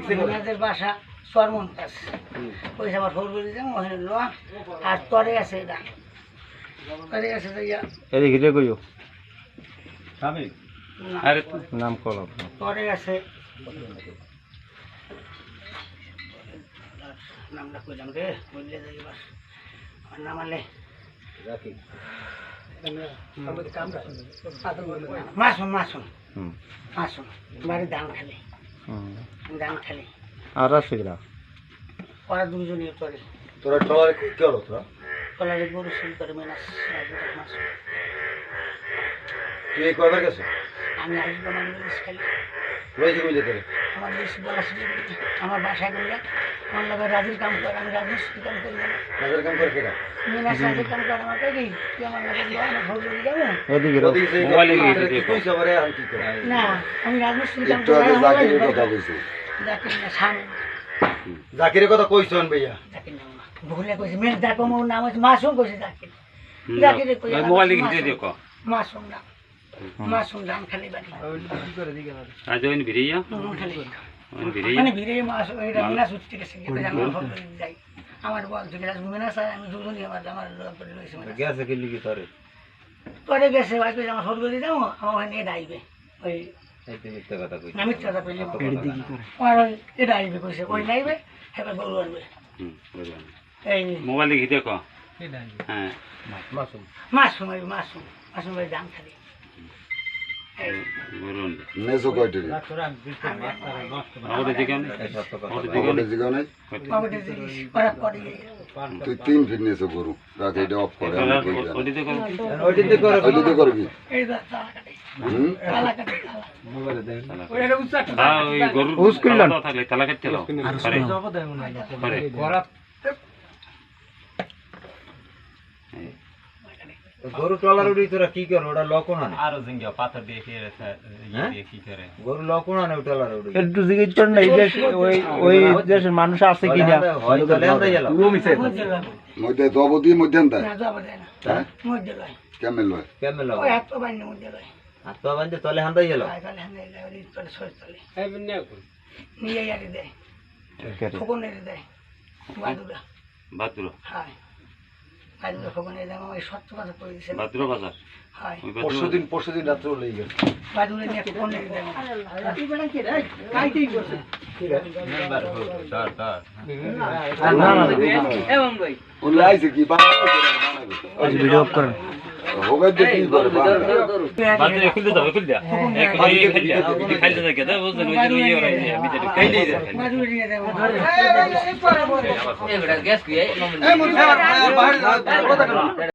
আমাদের বাসা সরমন্তাস ওই আমার ফোর করে দিলাম ওখানে লোয়া আর তরে আছে এটা তরে আছে তো ইয়া এদিকে রে কইও স্বামী আরে নাম কল তরে আছে নামটা কইলাম রে বললে যাই বাস আমার নাম আলে রাখি মাসুম মাসুম মাসুম বাড়ি দান খালি দান খালি আর আছে কিরা ওরা দুজনই করে তোরা ট্রলারে কি করো তোরা কলারে গরু সিল করে মেনাস মাসুম তুই এই কয়বার গেছো আমি আসবো আমার লিস খালি রয়েছে কইলে তোরে আমার লিস বলা ছিল আমার বাসায় গেলে আমার লাগে রাজির কাম করে আমি রাজমিস্ত্রি কাম করি কাজের কাম করে কেডা মেনাস রাজির কাম করে আমাকে কি তুই আমার লাগে আমার ভোগ করে যাবে এদিকে রে ওদিকে মোবাইলে কি কইছো আরে আমি কি করে না আমি রাজমিস্ত্রি কাম একটু আগে জাকিরের কথা বলছি জাকির না সামনে জাকিরের কথা কইছন ভাইয়া জাকির নাম না ভুলে কইছি মেন দেখো মোর নাম হচ্ছে মাসুম কইছে জাকির জাকিরে কই মোবাইল লিখে দিও ক মাসুম না মাসুম নাম খালি বাড়ি আজ ওইন ভিড়িয়া খালি ওইন ভিড়িয়া মানে ভিড়ে মাস এটা মিনাস উঠতে গেছে আমার ফোন যাই আমার বল থেকে মিনাস আমি দুজনই আমার লোক করে লইছে মানে গেছে কি লিখি তোরে পরে গেছে ভাই কই আমার ফোন করে দাও আমার ওখানে এটা আইবে ওই এই তুমি মিথ্যা কথা কইছ আমি চাচা পেলে আর ওই এটা আইবে কইছে ওই নাইবে হেবা গরু আনবে এই মোবাইল লিখে দিও ক হ্যাঁ মাসুম মাসুম মাসুম ভাই দাম খালি বলুন নেছো কয়টি রে আমাদের দিকে আমাদের জিগাও নাই কমিটি ওরা করে তুই 3 ফিট নেছো গরু রাতে এটা অফ করে আমি কই জানি ওদিকে কর ওইদিকে করে ওইদিকে করবি এই তালা কাটে হুম তালা কাটে তালা মোবাইলে দেন হ্যাঁ ওই গরু উস্কুইলাম। থাকলে তালা কাটতে দাও পারে করা গরু ট্রলার উড়ি তোরা কি করো ওটা লকোনা আরো জিঙ্গা পাথর দিয়ে খেয়ে দিয়ে কি করে গরু লকোনা না ট্রলার উড়ি একটু জিজ্ঞেস কর না এই দেশ ওই দেশের মানুষ আছে কি না হয় তাহলে আমরা গেলাম মধ্যে দবদি মধ্যে দেয় না যাবে দেয় না হ্যাঁ মধ্যে লয় কেমন লয় কেমন লাগ ওই এত বাইনে মধ্যে লয় আর তো বান্দে তলে হান্দাই গেলাম তাহলে হ্যাঁ ওই তোলে সর তোলে নিয়ে ইয়ারি দেয় ফোকনের দেয় বাদুরা বাদুরা হ্যাঁ বাদুরা ফোকনের দেয় ওই সত্য কথা করে দিছে বাদুরা বাজার হয় ওই বাদুরা পরশুদিন রাত্রে লই গেল বাদুরা নিয়ে ফোকনের দেয় মেম্বার স্যার ওলা আইছে কি বানাবে ভিডিও অফ করেন হোগা দে কি করে বাদুরা খুলে দাও খুলে দাও এক খাইলে থাকে দাও বুঝছেন ওই যে ইয়ে ওরা আমি যেটা খাই দিই বাদুরা নিয়ে দেয় এ গ্যাস কি